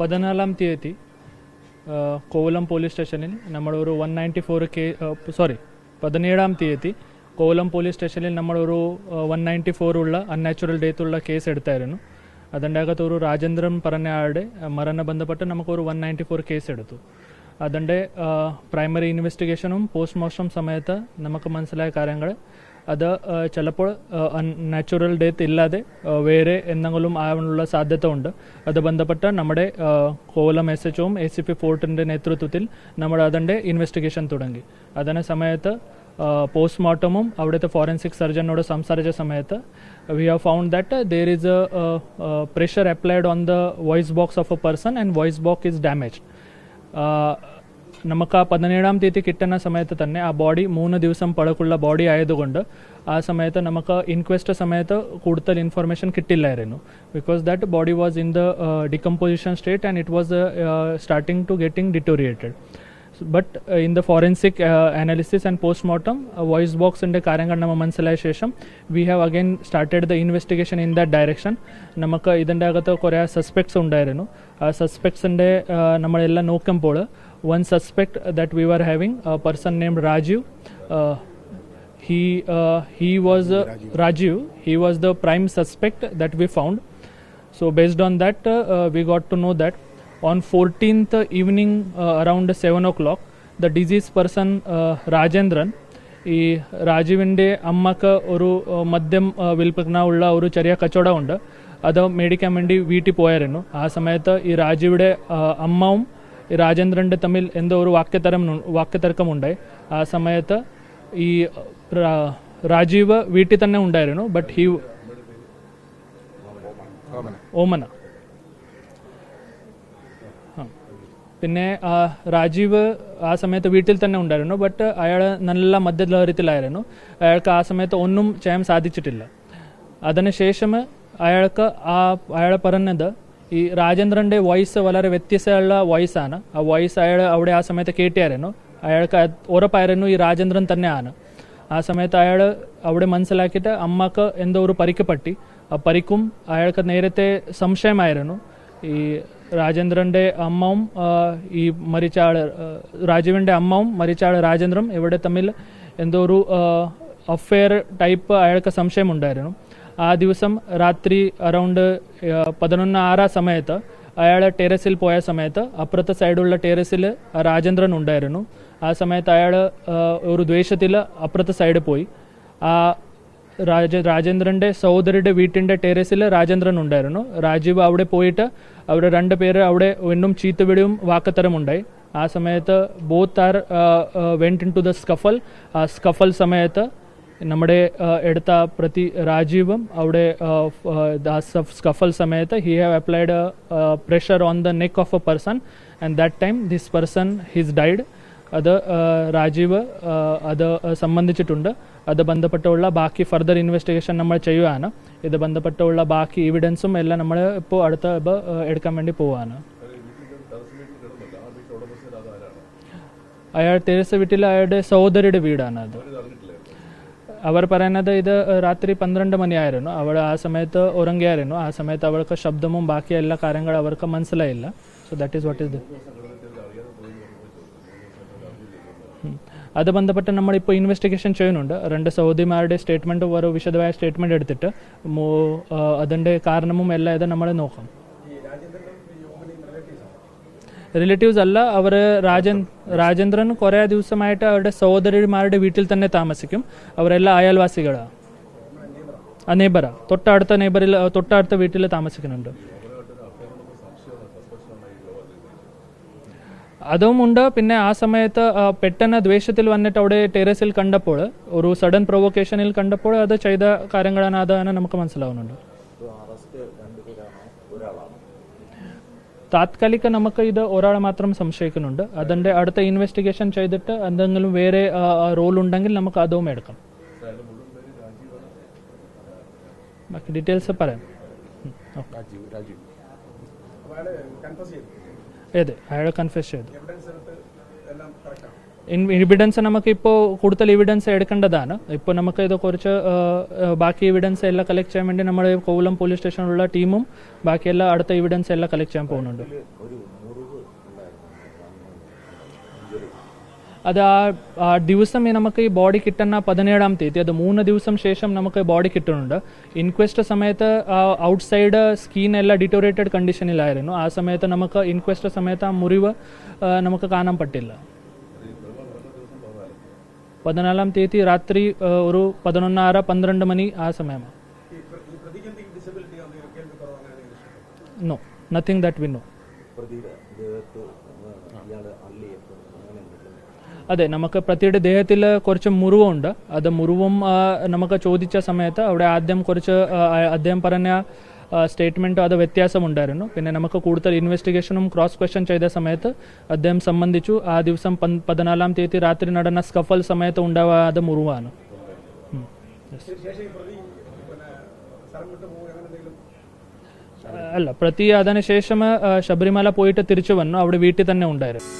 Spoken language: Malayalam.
14-ാം തീയതി കോവലം പോലീസ് സ്റ്റേഷനിൽ നമ്മളൊരു 194 17-ാം തീയതി കോവലം പോലീസ് സ്റ്റേഷനിൽ നമ്മളൊരു 194 ഉള്ള അൺനാച്ചുറൽ ഡെത്ത് ഉള്ള കേസ് എടുത്തായിരുന്നു. അതിൻ്റെ അകത്ത് ഒരു രാജേന്ദ്രൻ പറഞ്ഞ ആളുടെ മരണ ബന്ധപ്പെട്ട് നമുക്കൊരു 194 കേസ് എടുത്തു. അതിൻ്റെ പ്രൈമറി ഇൻവെസ്റ്റിഗേഷനും പോസ്റ്റ്മോർട്ടം സമയത്ത് നമുക്ക് മനസ്സിലായ കാര്യങ്ങൾ അത് ചിലപ്പോൾ നാച്ചുറൽ ഡെത്ത് ഇല്ലാതെ വേറെ എന്തെങ്കിലും ആവാനുള്ള സാധ്യത ഉണ്ട്. അത് ബന്ധപ്പെട്ട് നമ്മുടെ കോവലം SHO ACP ഫോർട്ടിൻ്റെ നേതൃത്വത്തിൽ നമ്മൾ അതിൻ്റെ ഇൻവെസ്റ്റിഗേഷൻ തുടങ്ങി. അതിന് സമയത്ത് പോസ്റ്റ്മോർട്ടമും അവിടുത്തെ ഫോറൻസിക് സർജനോട് സംസാരിച്ച സമയത്ത് we have found that there is a pressure applied on the voice box of a person and voice box is damaged. നമുക്ക് ആ 17-ാം തീയതി കിട്ടുന്ന സമയത്ത് തന്നെ ആ ബോഡി 3 ദിവസം പഴക്കമുള്ള ബോഡി ആയതുകൊണ്ട് ആ സമയത്ത് നമുക്ക് ഇൻക്വസ്റ്റ് സമയത്ത് കൂടുതൽ ഇൻഫർമേഷൻ കിട്ടില്ലായിരുന്നു. Because that body was in the decomposition state and it was starting to getting deteriorated. But in the forensic analysis and postmortem voice ബോക്സിൻ്റെ കാര്യങ്ങൾ നമ്മൾ മനസ്സിലായ ശേഷം we have again started the investigation in that direction. നമുക്ക് ഇതിൻ്റെ അകത്ത് കുറേ സസ്പെക്ട്സ് ഉണ്ടായിരുന്നു. ആ സസ്പെക്ട്സിൻ്റെ നമ്മളെല്ലാം നോക്കുമ്പോൾ one suspect that we were having, a person named Rajiv, he was Rajiv, he was the prime suspect that we found. So based on that we got to know that on 14th evening around 7 o'clock the deceased person Rajendran ഈ രാജീവിൻ്റെ അമ്മക്ക് ഒരു മദ്യം വിൽപ്പന ഒരു ചെറിയ കച്ചവടം ഉണ്ട്. അത് മേടിക്കാൻ വേണ്ടി വീട്ടിൽ പോയായിരുന്നു. ആ സമയത്ത് ഈ രാജീവിൻ്റെ അമ്മവും ഈ രാജേന്ദ്രൻ്റെ തമ്മിൽ എന്തോ ഒരു വാക്യതർക്കമുണ്ടായി. ആ സമയത്ത് ഈ രാജീവ് വീട്ടിൽ തന്നെ ഉണ്ടായിരുന്നു. ബട്ട് ഓമന പിന്നെ രാജീവ് ആ സമയത്ത് വീട്ടിൽ തന്നെ ഉണ്ടായിരുന്നു. ബട്ട് അയാൾ നല്ല മദ്യലഹരിത്തിലായിരുന്നു. അയാൾക്ക് ആ സമയത്ത് ഒന്നും ചെയ്യാൻ സാധിച്ചിട്ടില്ല. അതിനുശേഷം അയാൾ പറഞ്ഞത് ഈ രാജേന്ദ്രൻ്റെ വോയിസ് വളരെ വ്യത്യസ്തമുള്ള വോയിസാണ്. ആ വോയിസ് അയാൾ അവിടെ ആ സമയത്ത് കേട്ടായിരുന്നു. അയാൾക്ക് ഉറപ്പായിരുന്നു ഈ രാജേന്ദ്രൻ തന്നെയാണ്. ആ സമയത്ത് അയാൾ അവിടെ മനസ്സിലാക്കിയിട്ട് അമ്മക്ക് എന്തോ ഒരു പരിക്ക് പറ്റി. ആ പരിക്കും അയാൾക്ക് നേരത്തെ സംശയമായിരുന്നു. ഈ രാജേന്ദ്രൻ്റെ അമ്മവും ഈ മരിച്ച ആൾ രാജീവിൻ്റെ അമ്മവും മരിച്ച ആൾ രാജേന്ദ്രൻ ഇവിടെ തമ്മിൽ എന്തോ ഒരു അഫെയർ ടൈപ്പ് അയാൾക്ക് സംശയമുണ്ടായിരുന്നു. ആ ദിവസം രാത്രി അറൗണ്ട് 11:06 സമയത്ത് അയാൾ ടെറസിൽ പോയ സമയത്ത് അപ്പുറത്തെ സൈഡുള്ള ടെറസിൽ രാജേന്ദ്രൻ ഉണ്ടായിരുന്നു. ആ സമയത്ത് അയാൾ ഒരു ദ്വേഷത്തിൽ അപ്പുറത്തെ സൈഡ് പോയി. ആ രാജേന്ദ്രൻ്റെ സഹോദരിയുടെ വീട്ടിൻ്റെ ടെറസിൽ രാജേന്ദ്രൻ ഉണ്ടായിരുന്നു. രാജീവ് അവിടെ പോയിട്ട് അവിടെ 2 പേര് അവിടെ വീണ്ടും ചീത്തവിളിയും വാക്കത്തരം ഉണ്ടായി. ആ സമയത്ത് both are went into the scuffle. ആ സ്കഫൽ സമയത്ത് നമ്മുടെ എടുത്ത പ്രതി രാജീവും അവിടെ സ്കഫൽ സമയത്ത് he have applied pressure on the neck of A person and that time this person his died. അത് രാജീവ് അത് സംബന്ധിച്ചിട്ടുണ്ട്. അത് ബന്ധപ്പെട്ടുള്ള ബാക്കി ഫർദർ ഇൻവെസ്റ്റിഗേഷൻ നമ്മൾ ചെയ്യുകയാണ്. ഇത് ബന്ധപ്പെട്ടുള്ള ബാക്കി എവിഡൻസും എല്ലാം നമ്മൾ ഇപ്പോൾ എടുക്കാൻ വേണ്ടി പോവുകയാണ്. അയാൾ ടെറസ് വീട്ടിൽ അയാളുടെ സഹോദരിയുടെ വീടാണ് അത്. അവർ പറയുന്നത് ഇത് രാത്രി 12 മണിയായിരുന്നു. അവൾ ആ സമയത്ത് ഉറങ്ങിയായിരുന്നു. ആ സമയത്ത് അവൾക്ക് ശബ്ദവും ബാക്കി എല്ലാ കാര്യങ്ങളും അവർക്ക് മനസ്സിലായില്ല. So that is what is the അത് ബന്ധപ്പെട്ട് നമ്മളിപ്പോൾ ഇൻവെസ്റ്റിഗേഷൻ ചെയ്യുന്നുണ്ട്. 2 സഹോദരിമാരുടെ സ്റ്റേറ്റ്മെൻറ്റ് ഒരു വിശദമായ സ്റ്റേറ്റ്മെൻറ്റ് എടുത്തിട്ട് അതിൻ്റെ കാരണവും എല്ലാം ഇത് നമ്മൾ നോക്കാം. റിലേറ്റീവ്സ് അല്ല, അവർ രാജേന്ദ്രൻ കുറേ ദിവസമായിട്ട് അവരുടെ സഹോദരിമാരുടെ വീട്ടിൽ തന്നെ താമസിക്കും. അവരെല്ലാം അയൽവാസികളാണ്. ആ നെയ്ബറാണ്, തൊട്ടടുത്ത വീട്ടിൽ താമസിക്കുന്നുണ്ട്. അതും ഉണ്ട്. പിന്നെ ആ സമയത്ത് പെട്ടെന്ന് ദ്വേഷത്തിൽ വന്നിട്ട് അവിടെ ടെറസിൽ കണ്ടപ്പോൾ ഒരു സഡൻ പ്രൊവോക്കേഷനിൽ കണ്ടപ്പോൾ അത് ചെയ്ത കാര്യങ്ങളാണ്. അതാണ് നമുക്ക് മനസ്സിലാവുന്നുണ്ട്. താത്കാലിക നമുക്ക് ഇത് ഒരാളെ മാത്രം സംശയിക്കുന്നുണ്ട്. അതിൻ്റെ അടുത്ത ഇൻവെസ്റ്റിഗേഷൻ ചെയ്തിട്ട് എന്തെങ്കിലും വേറെ റോൾ ഉണ്ടെങ്കിൽ നമുക്ക് അതും എടുക്കാം. ബാക്കി ഡീറ്റെയിൽസ് പറയാം. അതെ, അയാൾ കൺഫ്യൂസ് ചെയ്തു. എവിഡൻസ് നമുക്കിപ്പോൾ കൂടുതൽ എവിഡൻസ് എടുക്കേണ്ടതാണ്. ഇപ്പോൾ നമുക്ക് ഇത് കുറച്ച് ബാക്കി എവിഡൻസ് എല്ലാം കളക്ട് ചെയ്യാൻ വേണ്ടി നമ്മുടെ കോവളം പോലീസ് സ്റ്റേഷനിലുള്ള ടീമും ബാക്കിയെല്ലാം അടുത്ത എവിഡൻസ് എല്ലാം കളക്ട് ചെയ്യാൻ പോകുന്നുണ്ട്. അത് ആ ദിവസം നമുക്ക് ഈ ബോഡി കിട്ടുന്ന 17-ാം തീയതി, അത് 3 ദിവസം ശേഷം നമുക്ക് ബോഡി കിട്ടുന്നുണ്ട്. ഇൻക്വസ്റ്റ് സമയത്ത് ഔട്ട് സൈഡ് സ്കിൻ എല്ലാം ഡിറ്റോറേറ്റഡ് കണ്ടീഷനിലായിരുന്നു. ആ സമയത്ത് നമുക്ക് ഇൻക്വസ്റ്റ് സമയത്ത് ആ മുറിവ് നമുക്ക് കാണാൻ പറ്റില്ല. 14-ാം തീയതി രാത്രി ഒരു 11:30-12 മണി ആ സമയമാണ്. No, nothing that we know. അതെ, നമുക്ക് പ്രതിയുടെ ദേഹത്തിൽ കുറച്ച് മുറിവുണ്ട്. അത് മുറിവും നമുക്ക് ചോദിച്ച സമയത്ത് അവിടെ ആദ്യം കുറച്ച് അദ്ദേഹം പറഞ്ഞ സ്റ്റേറ്റ്മെൻറ്റ് അത് വ്യത്യാസമുണ്ടായിരുന്നു. പിന്നെ നമുക്ക് കൂടുതൽ ഇൻവെസ്റ്റിഗേഷനും ക്രോസ് ക്വസ്റ്റ്യൻ ചെയ്ത സമയത്ത് അദ്ദേഹം സംബന്ധിച്ചു ആ ദിവസം 14-ാം തീയതി രാത്രി നടന്ന സ്കഫൽ സമയത്ത് ഉണ്ടാവാതെ മുറിവാണ്. അല്ല, പ്രതി അതിനുശേഷം ശബരിമല പോയിട്ട് തിരിച്ചു വന്നു. അവിടെ വീട്ടിൽ തന്നെ ഉണ്ടായിരുന്നു.